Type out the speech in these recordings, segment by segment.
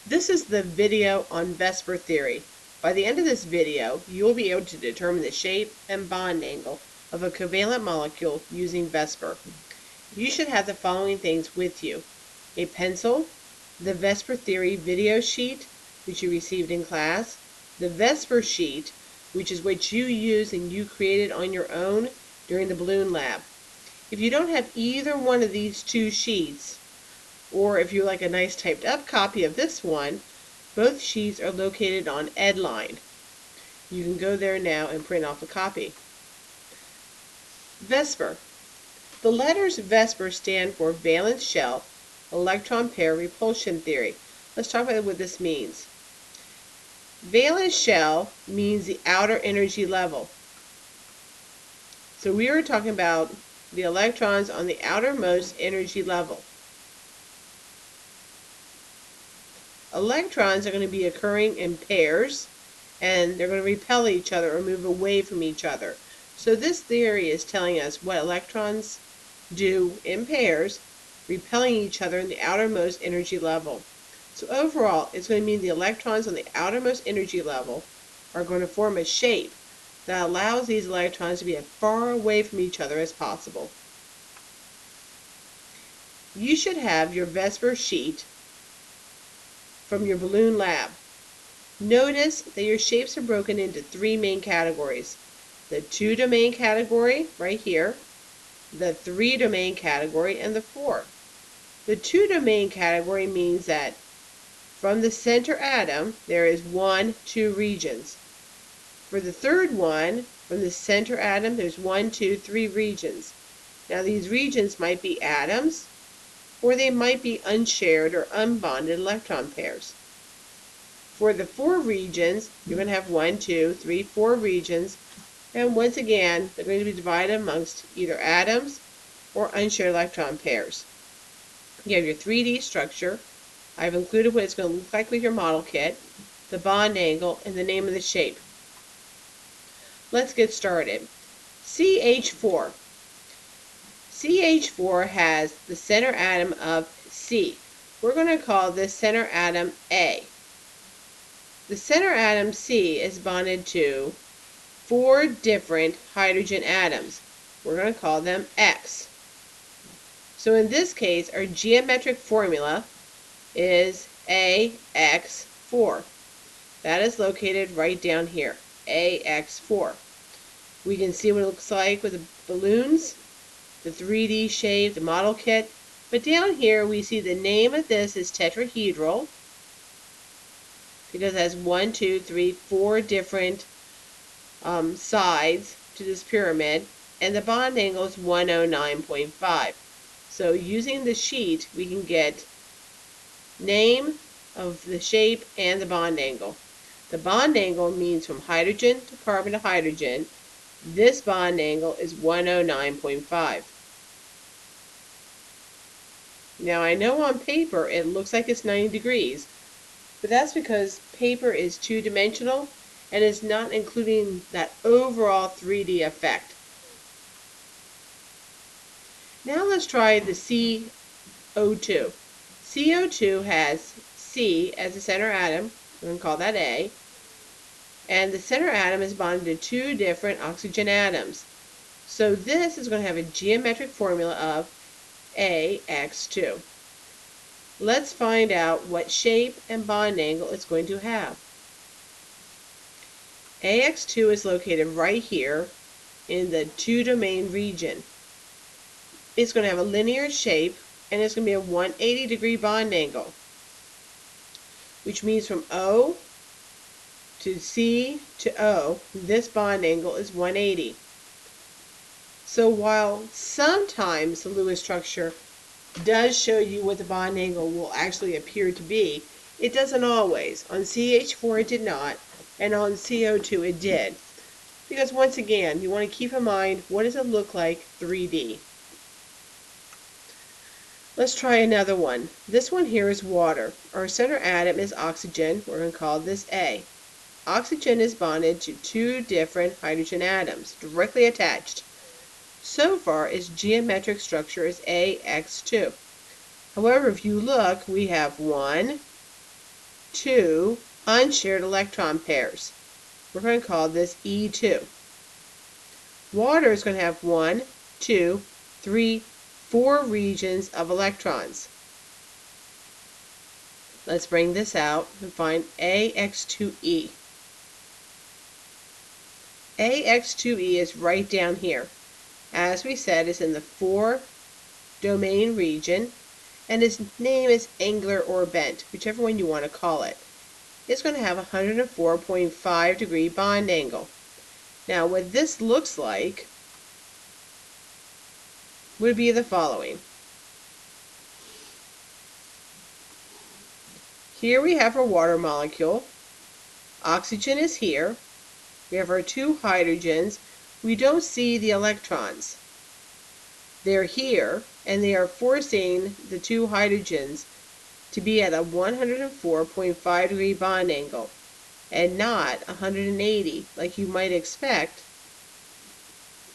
This is the video on VSEPR theory. By the end of this video, you will be able to determine the shape and bond angle of a covalent molecule using VSEPR. You should have the following things with you: a pencil, the VSEPR theory video sheet, which you received in class, the VSEPR sheet, which is what you use and you created on your own during the balloon lab. If you don't have either one of these two sheets, or if you like a nice typed up copy of this one, both sheets are located on Edline. You can go there now and print off a copy. VSEPR. The letters VSEPR stand for valence shell electron pair repulsion theory. Let's talk about what this means. Valence shell means the outer energy level. So we are talking about the electrons on the outermost energy level. Electrons are going to be occurring in pairs, and they're going to repel each other or move away from each other. So this theory is telling us what electrons do in pairs, repelling each other in the outermost energy level. So overall, it's going to mean the electrons on the outermost energy level are going to form a shape that allows these electrons to be as far away from each other as possible. You should have your VSEPR sheet from your balloon lab. Notice that your shapes are broken into three main categories: the 2-domain category right here, the 3-domain category, and the 4. The 2-domain category means that from the center atom there is 2 regions. For the third one, from the center atom there's 3 regions. Now these regions might be atoms, or they might be unshared or unbonded electron pairs. For the 4 regions, you're going to have 4 regions, and once again, they're going to be divided amongst either atoms or unshared electron pairs. You have your 3D structure. I've included what it's going to look like with your model kit, the bond angle, and the name of the shape. Let's get started. CH4. CH4 has the center atom of C. We're going to call this center atom A. The center atom C is bonded to 4 different hydrogen atoms. We're going to call them X. So in this case, our geometric formula is AX4. That is located right down here, AX4. We can see what it looks like with the balloons, the 3D shape, the model kit. But down here we see the name of this is tetrahedral, because it has 4 different sides to this pyramid, and the bond angle is 109.5. So using the sheet, we can get name of the shape and the bond angle. The bond angle means from hydrogen to carbon to hydrogen. This bond angle is 109.5. Now I know on paper it looks like it's 90 degrees, but that's because paper is 2-dimensional and is not including that overall 3D effect. Now let's try the CO2. CO2 has C as the center atom. We're going to call that A. And the center atom is bonded to 2 different oxygen atoms. So this is going to have a geometric formula of AX2. Let's find out what shape and bond angle it's going to have. AX2 is located right here in the 2-domain region. It's going to have a linear shape, and it's going to be a 180-degree bond angle, which means from O to C to O, this bond angle is 180. So while sometimes the Lewis structure does show you what the bond angle will actually appear to be, it doesn't always. On CH4 it did not, and on CO2 it did. Because once again, you want to keep in mind, what does it look like 3D? Let's try another one. This one here is water. Our center atom is oxygen. We're going to call this A. Oxygen is bonded to 2 different hydrogen atoms, directly attached. So far, its geometric structure is AX2. However, if you look, we have 1, two unshared electron pairs. We're going to call this E2. Water is going to have 1, 2, 3, 4 regions of electrons. Let's bring this out and find AX2E. AX2E is right down here. As we said, it's in the 4-domain region, and its name is angular or bent, whichever one you want to call it. It's going to have a 104.5 degree bond angle. Now, what this looks like would be the following. Here we have our water molecule. Oxygen is here. We have our two hydrogens. We don't see the electrons. They're here, and they are forcing the two hydrogens to be at a 104.5 degree bond angle, and not 180 like you might expect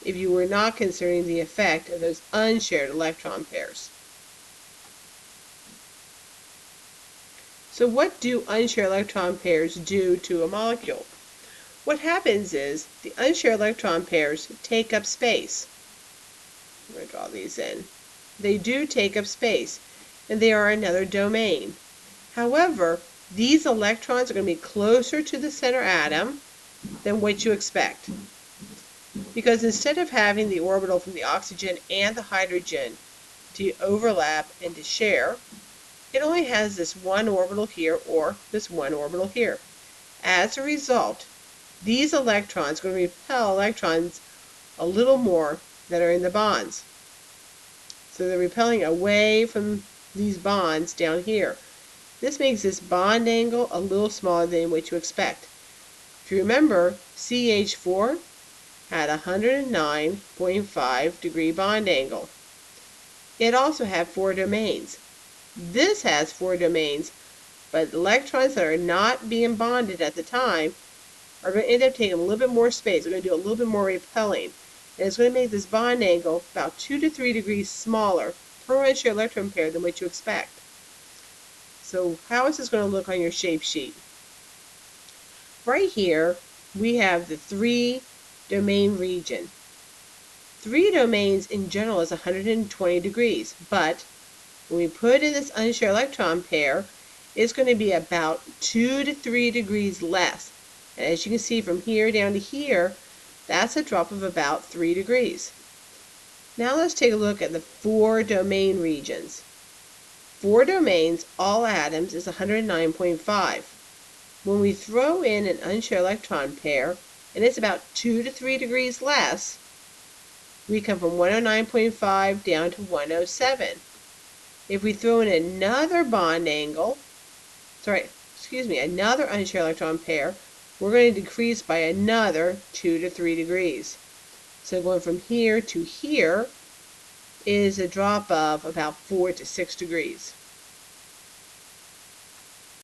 if you were not considering the effect of those unshared electron pairs. So what do unshared electron pairs do to a molecule? What happens is the unshared electron pairs take up space. I'm going to draw these in. They do take up space, and they are another domain. However, these electrons are going to be closer to the center atom than what you expect. Because instead of having the orbital from the oxygen and the hydrogen to overlap and to share, it only has this one orbital here or this one orbital here. As a result, these electrons are going to repel electrons a little more that are in the bonds. So they're repelling away from these bonds down here. This makes this bond angle a little smaller than what you expect. If you remember, CH4 had a 109.5 degree bond angle. It also had 4 domains. This has 4 domains, but electrons that are not being bonded at the time are going to end up taking a little bit more space. They're going to do a little bit more repelling. And it's going to make this bond angle about 2 to 3 degrees smaller per unshared electron pair than what you expect. So how is this going to look on your shape sheet? Right here, we have the 3-domain region. 3 domains in general is 120 degrees, but when we put in this unshared electron pair, it's going to be about 2 to 3 degrees less. And as you can see from here down to here, that's a drop of about 3 degrees. Now let's take a look at the 4-domain regions. 4 domains, all atoms, is 109.5. When we throw in an unshared electron pair, and it's about 2 to 3 degrees less, we come from 109.5 down to 107. If we throw in another bond angle, another unshared electron pair, we're going to decrease by another 2 to 3 degrees. So going from here to here is a drop of about 4 to 6 degrees.